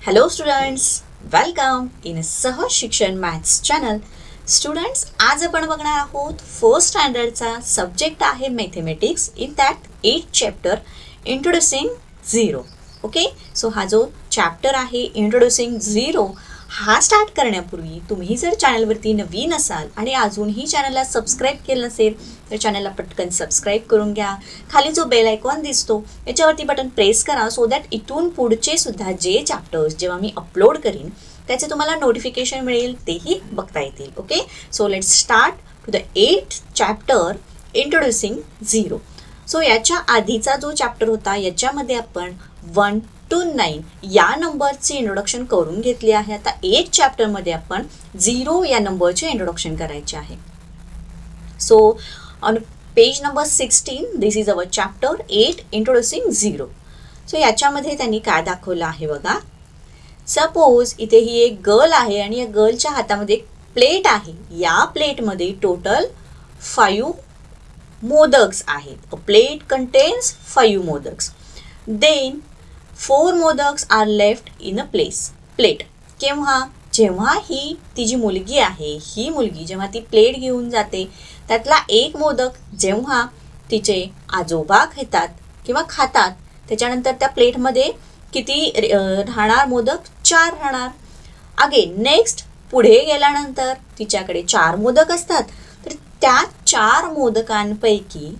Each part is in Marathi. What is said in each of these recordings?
Hello students, welcome in सहज शिक्षण मॅथ्स चॅनल. स्टुडंट्स, आज आपण बघणार आहोत फर्स्ट स्टँडर्डचा सब्जेक्ट आहे mathematics. In that 8th chapter introducing zero. Okay, so हा जो चॅप्टर आहे इंट्रोड्युसिंग झिरो, हा स्टार्ट करण्यापूर्वी तुम्ही जर चॅनलवरती नवीन असाल आणि अजूनही चॅनलला सबस्क्राईब केलं नसेल तर चॅनलला पटकन सबस्क्राईब करून घ्या. खाली जो बेल आयकॉन दिसतो याच्यावरती बटन प्रेस करा, सो दॅट इथून पुढचे सुद्धा जे चॅप्टर्स जेव्हा मी अपलोड करीन त्याचे तुम्हाला नोटिफिकेशन मिळेल, तेही बघता येतील. Okay, so let's start to the 8th chapter introducing zero. So याच्या आधीचा जो चॅप्टर होता याच्यामध्ये आपण 1 to 9 या नंबरचे इंट्रोडक्शन करून घेतले आहे. आता 8th चॅप्टरमध्ये आपण 0 या नंबरचे इंट्रोडक्शन करायचे आहे. So on page number 16 this is our chapter 8 introducing zero. So याच्यामध्ये त्यांनी काय दाखवलं आहे बघा. सपोज इथे ही एक गर्ल आहे आणि या गर्लच्या हातामध्ये एक प्लेट आहे. या प्लेटमध्ये टोटल 5 मोदक्स आहेत. A plate contains 5 modaks. Then 4 modaks are left in a plate. जेव्हा ही ती जी मुलगी आहे, ही मुलगी जेव्हा ती प्लेट घेऊन जाते त्यातला एक मोदक जेव्हा तिचे आजोबा घेतात किंवा खातात, त्याच्यानंतर त्या प्लेटमध्ये किती राहणार मोदक? 4 राहणार. अगेन नेक्स्ट पुढे गेल्यानंतर तिच्याकडे 4 मोदक असतात. तर त्या 4 मोदकांपैकी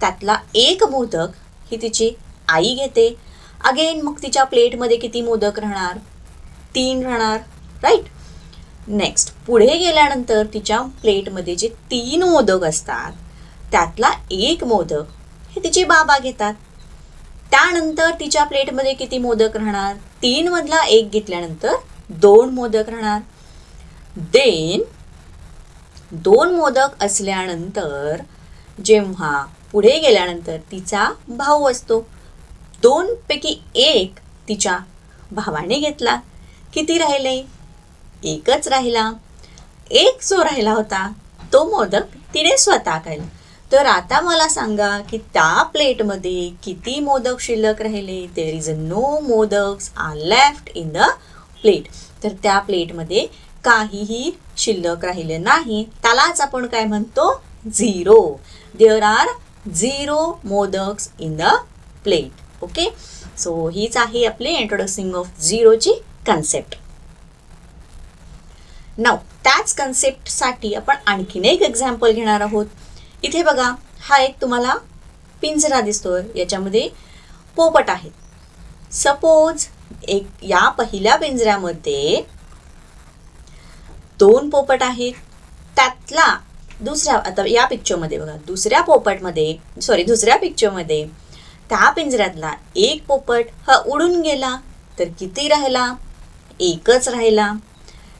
त्यातला एक मोदक ही तिची आई घेते. अगेन मग तिच्या प्लेटमध्ये किती मोदक राहणार? 3 राहणार, राईट. नेक्स्ट पुढे गेल्यानंतर तिच्या प्लेटमध्ये जे 3 मोदक असतात त्यातला एक मोदक हे तिचे बाबा घेतात. त्यानंतर तिच्या प्लेटमध्ये किती मोदक राहणार? 3 मधला एक घेतल्यानंतर 2 मोदक राहणार. देन 2 मोदक असल्यानंतर जेव्हा पुढे गेल्यानंतर तिचा भाऊ असतो, 2 पैकी एक तिच्या भावाने घेतला. किती राहिले? एकच राहिला. एक जो राहिला होता तो मोदक तिने स्वतः खाल्ला. तर आता मला सांगा की त्या प्लेटमध्ये किती मोदक शिल्लक राहिले? There is no modaks are left in the plate. तर त्या प्लेटमध्ये काहीही शिल्लक राहिले नाही. त्यालाच आपण काय म्हणतो? Zero. There are 0 modaks in the plate. Okay, so हीच आहे आपली इंट्रोड्युसिंग ऑफ झिरोची कन्सेप्ट. नाव त्याच कन्सेप्टसाठी आपण आणखीन एक एक्झाम्पल घेणार आहोत. इथे बघा, हा एक तुम्हाला पिंजरा दिसतोय, याच्यामध्ये पोपट आहेत. सपोज या पहिल्या पिंजऱ्यामध्ये 2 पोपट आहेत. त्यातला आता या पिक्चरमध्ये बघा, दुसऱ्या पिक्चरमध्ये त्या पिंजऱ्यातला एक पोपट हा उडून गेला. तर किती राहिला? एकच राहिला.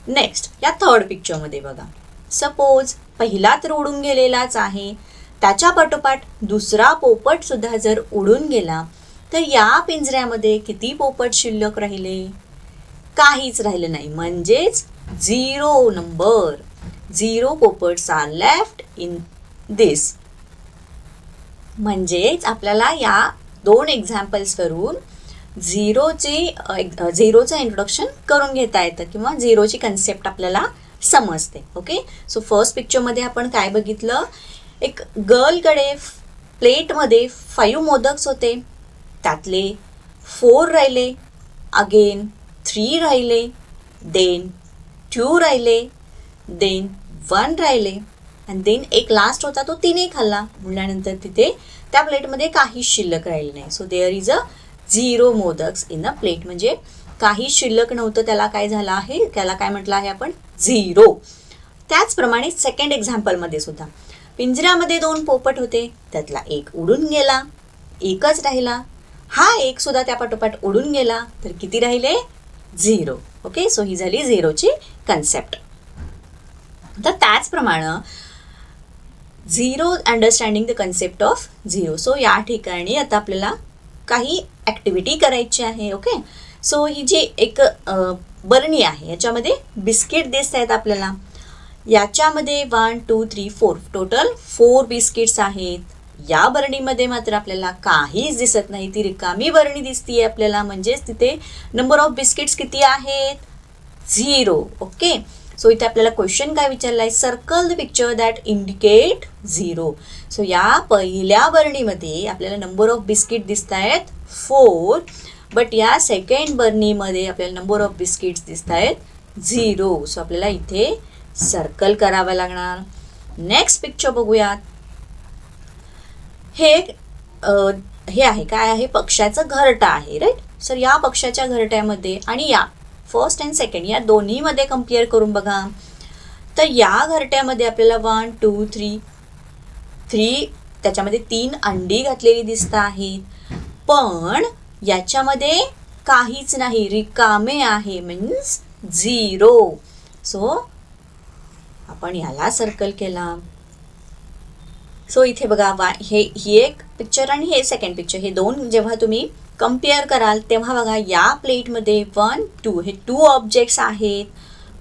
नेक्स्ट या थर्ड पिक्चरमध्ये बघा, सपोज पहिला तर उडून गेलेलाच आहे, त्याच्या पाठोपाठ दुसरा पोपट सुद्धा जर उडून गेला तर या पिंजऱ्यामध्ये किती पोपट शिल्लक राहिले? काहीच राहिलं नाही. म्हणजेच 0 नंबर, 0 पोपट्स आर लेफ्ट इन दिस. म्हणजेच आपल्याला या 2 एक्झाम्पल्सवरून झिरोचं इंट्रोडक्शन करून घेता येतं किंवा झिरोची कन्सेप्ट आपल्याला समजते. ओके, सो फर्स्ट पिक्चरमध्ये आपण काय बघितलं? एक गर्लकडे प्लेटमध्ये 5 मोदक्स होते. त्यातले 4 राहिले. अगेन 3 राहिले. देन 2 राहिले. देन 1 राहिले. आणि देन एक लास्ट होता, तो तिने खाल्ला. म्हटल्यानंतर तिथे त्या प्लेटमध्ये काही शिल्लक राहिले नाही. So there is a 0 modaks in a plate. म्हणजे काही शिल्लक नव्हतं, त्याला काय झालं आहे? त्याला काय म्हटलं आहे आपण? झिरो. त्याचप्रमाणे सेकंड एक्झाम्पलमध्ये सुद्धा पिंजऱ्यामध्ये 2 पोपट होते. त्यातला एक उडून गेला, एकच राहिला. हा एक सुद्धा त्या पाठोपाठ उडून गेला. तर किती राहिले? 0. ओके, सो ही झाली झिरोची कन्सेप्ट. तर त्याचप्रमाणे zero understanding the concept of zero. So या ठिकाणी आता आपल्याला काही ॲक्टिव्हिटी करायची आहे. ओके, सो ही जी एक बरणी आहे याच्यामध्ये बिस्किट दिसत आहेत आपल्याला. याच्यामध्ये 1 2 3 4 टोटल 4 बिस्किट्स आहेत. या बरणीमध्ये मात्र आपल्याला काहीच दिसत नाही, ती रिकामी बरणी दिसतीये आपल्याला, म्हणजेच तिथे नंबर ऑफ बिस्किट्स किती आहेत? 0. ओके, सो इथे आपल्याला क्वेश्चन काय विचारलाय? Circle the picture that indicate 0. So या पहिल्या बरणीमध्ये आपल्याला नंबर ऑफ बिस्किट दिसत आहेत 4, बट या सेकंड बरणीमध्ये आपल्याला नंबर ऑफ बिस्किट्स दिसत आहेत 0. सो आपल्याला इथे सर्कल करावं लागणार. नेक्स्ट पिक्चर बघूयात. हे आहे काय आहे? पक्ष्याचं घरटा आहे, राईट. सर या पक्ष्याच्या घरट्यामध्ये आणि या फर्स्ट अँड सेकंड या दोन्हीमध्ये कम्पेअर करून बघा. तर या घरट्यामध्ये आपल्याला 1 2 3 त्याच्यामध्ये 3 अंडी घातलेली दिसत आहेत, पण याच्यामध्ये काहीच नाही, रिकामे आहे, मीन्स 0. सो आपण याला सर्कल केला. सो इथे बघा ही एक पिक्चर आणि हे सेकंड पिक्चर, हे दोन जेव्हा तुम्ही कम्पेअर कराल तेव्हा बघा या प्लेटमध्ये 1 2 हे 2 ऑब्जेक्ट्स आहेत,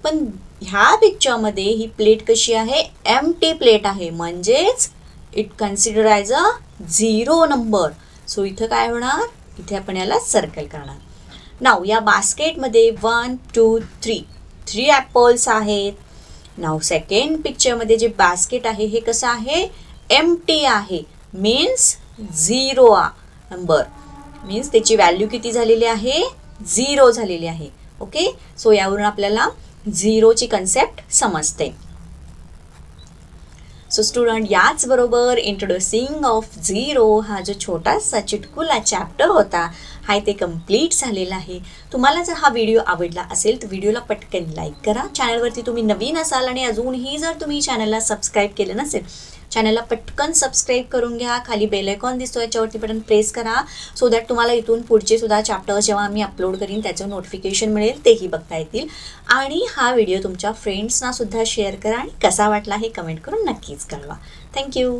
पण ह्या पिक्चरमध्ये ही प्लेट कशी आहे? एम्प्टी प्लेट आहे, म्हणजेच it consider as a 0 number. So इथं काय होणार? इथे आपण याला सर्कल करणार. नाव या बास्केटमध्ये 1 2 3 ॲपल्स आहेत. नाव सेकंड पिक्चरमध्ये जे बास्केट आहे हे कसं आहे? एम्प्टी आहे, मीन्स 0 नंबर, मीन्स त्याची व्हॅल्यू किती झालेली आहे? 0 झालेली आहे. ओके, सो यावरून आपल्याला 0ची कन्सेप्ट समजते. सो स्टुडंट, याचबरोबर इंट्रोड्युसिंग ऑफ 0 हा जो छोटासा चुटकुला चॅप्टर होता हा इथे कंप्लीट झालेला आहे. तुम्हाला जर हा व्हिडिओ आवडला असेल तर व्हिडिओला पटकन लाईक करा. चॅनलवरती तुम्ही नवीन असाल आणि अजूनही जर तुम्ही चॅनलला सबस्क्राईब केलं नसेल, चॅनलला पटकन सबस्क्राईब करून घ्या. खाली बेल आयकॉन दिसतो, याच्यावरती बटन प्रेस करा, सो दॅट तुम्हाला इथून पुढचे सुद्धा चॅप्टर जेव्हा आम्ही अपलोड करीन त्याचं नोटिफिकेशन मिळेल, तेही बघता येतील. आणि हा व्हिडिओ तुमच्या फ्रेंड्सना सुद्धा शेअर करा आणि कसा वाटला हे कमेंट करून नक्कीच कळवा. थँक्यू.